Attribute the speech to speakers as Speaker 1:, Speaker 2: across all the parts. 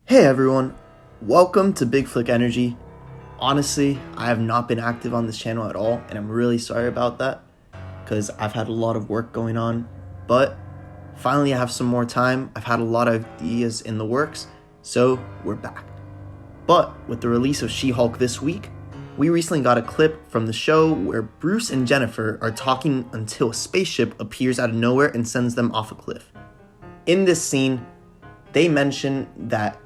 Speaker 1: Hey everyone, welcome to Big Flick Energy. Honestly, I have not been active on this channel at all, and I'm really sorry about that, because I've had a lot of work going on, but finally I have some more time. I've had a lot of ideas in the works, so we're back. But with the release of She-Hulk this week, we recently got a clip from the show where Bruce and Jennifer are talking until a spaceship appears out of nowhere and sends them off a cliff. In this scene, they mention that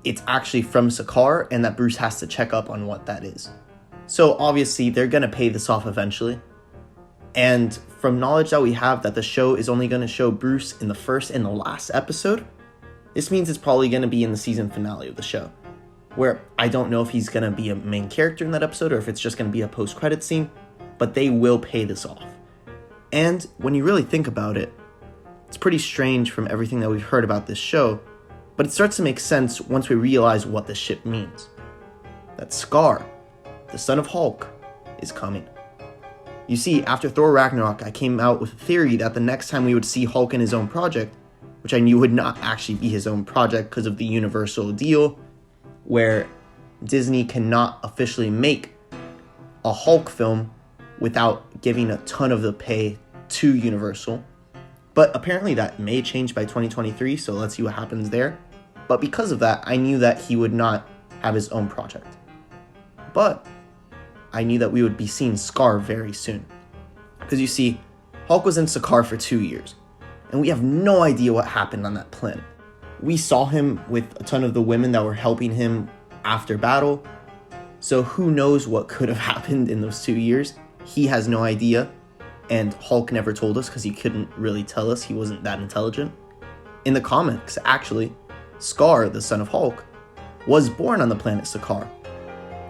Speaker 1: it's actually from Sakaar and that Bruce has to check up on what that is. So obviously they're going to pay this off eventually. And from knowledge that we have that the show is only going to show Bruce in the first and the last episode, this means it's probably going to be in the season finale of the show, where I don't know if he's going to be a main character in that episode or if it's just going to be a post-credit scene, but they will pay this off. And when you really think about it, it's pretty strange from everything that we've heard about this show, but it starts to make sense once we realize what this ship means. That Skaar, the son of Hulk, is coming. You see, after Thor Ragnarok, I came out with a theory that the next time we would see Hulk in his own project, which I knew would not actually be his own project because of the Universal deal, where Disney cannot officially make a Hulk film without giving a ton of the pay to Universal. But apparently that may change by 2023, so let's see what happens there. But because of that, I knew that he would not have his own project. But I knew that we would be seeing Skaar very soon. Because you see, Hulk was in Sakaar for 2 years, and we have no idea what happened on that planet. We saw him with a ton of the women that were helping him after battle, so who knows what could have happened in those 2 years. He has no idea, and Hulk never told us because he couldn't really tell us. He wasn't that intelligent. In the comics, actually, Skaar, the son of Hulk, was born on the planet Sakaar.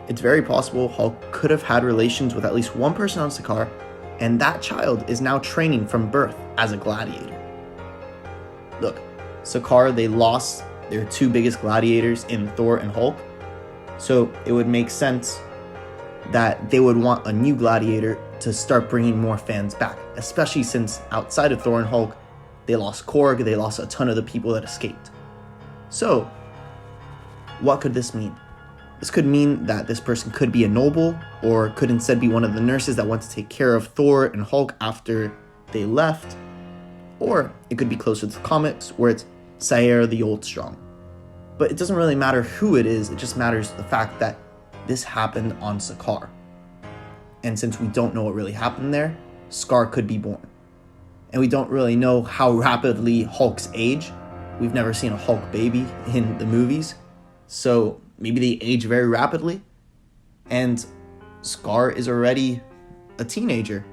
Speaker 1: It's very possible Hulk could have had relations with at least one person on Sakaar, and that child is now training from birth as a gladiator. Look, Sakaar, they lost their two biggest gladiators in Thor and Hulk, so it would make sense that they would want a new gladiator to start bringing more fans back, especially since outside of Thor and Hulk, they lost Korg, they lost a ton of the people that escaped. So, what could this mean? This could mean that this person could be a noble, or could instead be one of the nurses that went to take care of Thor and Hulk after they left, or it could be closer to the comics, where it's Sakaar the Old Strong. But it doesn't really matter who it is, it just matters the fact that this happened on Sakaar. And since we don't know what really happened there, Skaar could be born. And we don't really know how rapidly Hulk's age. We've never seen a Hulk baby in the movies, so maybe they age very rapidly, and Skaar is already a teenager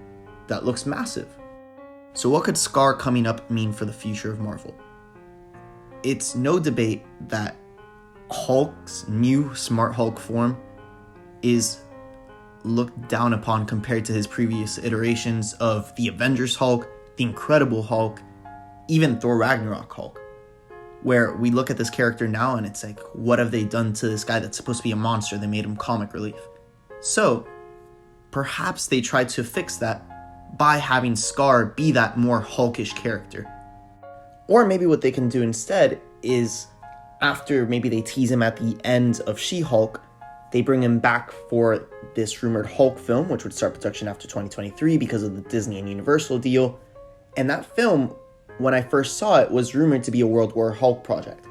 Speaker 1: that looks massive. So what could Skaar coming up mean for the future of Marvel? It's no debate that Hulk's new Smart Hulk form is looked down upon compared to his previous iterations of the Avengers Hulk, the Incredible Hulk, even Thor Ragnarok Hulk, where we look at this character now and it's like, what have they done to this guy that's supposed to be a monster? They made him comic relief. So perhaps they tried to fix that by having Skaar be that more Hulkish character. Or maybe what they can do instead is, after maybe they tease him at the end of She-Hulk, they bring him back for this rumored Hulk film, which would start production after 2023 because of the Disney and Universal deal. And that film, when I first saw it, was rumored to be a World War Hulk project.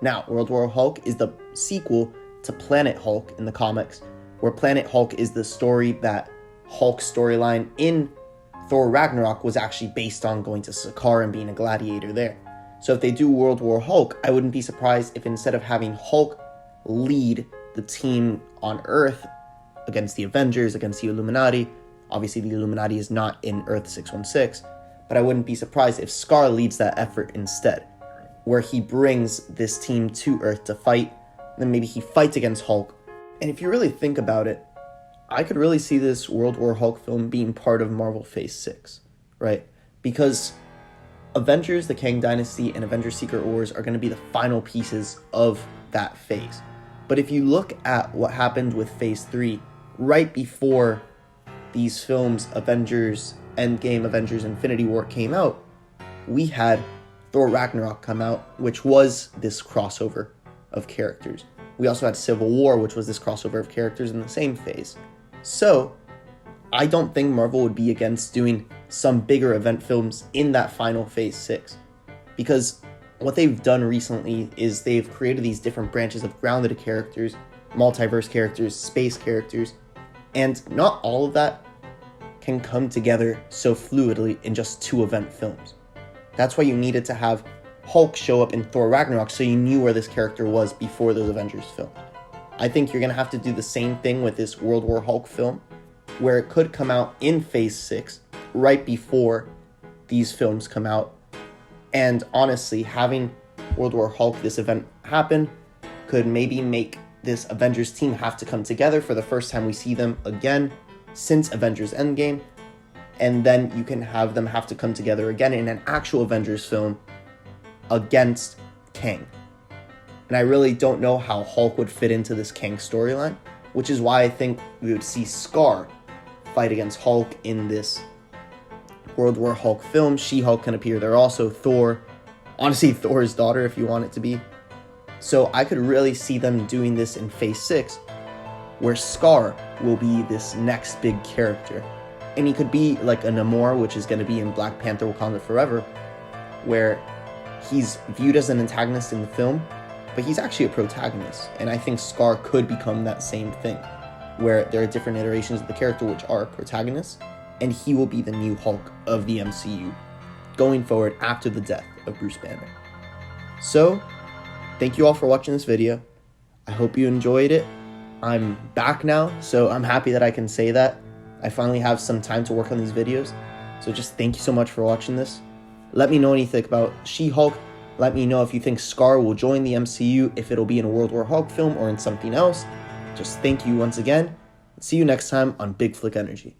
Speaker 1: Now, World War Hulk is the sequel to Planet Hulk in the comics, where Planet Hulk is the story that Hulk's storyline in Thor Ragnarok was actually based on going to Sakaar and being a gladiator there. So if they do World War Hulk, I wouldn't be surprised if instead of having Hulk lead the team on Earth against the Avengers, against the Illuminati, obviously the Illuminati is not in Earth 616, but I wouldn't be surprised if Skaar leads that effort instead, where he brings this team to Earth to fight, then maybe he fights against Hulk. And if you really think about it, I could really see this World War Hulk film being part of Marvel Phase 6, right? Because Avengers, the Kang Dynasty, and Avengers Secret Wars are going to be the final pieces of that phase. But if you look at what happened with Phase 3, right before these films, Avengers Endgame, Avengers Infinity War, came out, we had Thor Ragnarok come out, which was this crossover of characters. We also had Civil War, which was this crossover of characters in the same phase. So I don't think Marvel would be against doing some bigger event films in that final phase 6, because what they've done recently is they've created these different branches of grounded characters, multiverse characters, space characters, and not all of that can come together so fluidly in just 2 event films. That's why you needed to have Hulk show up in Thor Ragnarok so you knew where this character was before those Avengers films. I think you're going to have to do the same thing with this World War Hulk film, where it could come out in phase 6 right before these films come out. And honestly, having World War Hulk, this event, happen could maybe make this Avengers team have to come together for the first time we see them again since Avengers Endgame, and then you can have them have to come together again in an actual Avengers film against Kang. And I really don't know how Hulk would fit into this Kang storyline, which is why I think we would see Skaar fight against Hulk in this World War Hulk film. She-Hulk can appear there also, Thor, honestly Thor's daughter if you want it to be. So I could really see them doing this in phase 6, where Skaar will be this next big character. And he could be like a Namor, which is going to be in Black Panther Wakanda Forever, where he's viewed as an antagonist in the film, but he's actually a protagonist. And I think Skaar could become that same thing, where there are different iterations of the character which are protagonists, and he will be the new Hulk of the MCU going forward after the death of Bruce Banner. So, thank you all for watching this video. I hope you enjoyed it. I'm back now, so I'm happy that I can say that. I finally have some time to work on these videos. So just thank you so much for watching this. Let me know what you think about She-Hulk. Let me know if you think Skaar will join the MCU, if it'll be in a World War Hulk film or in something else. Just thank you once again. See you next time on Big Flick Energy.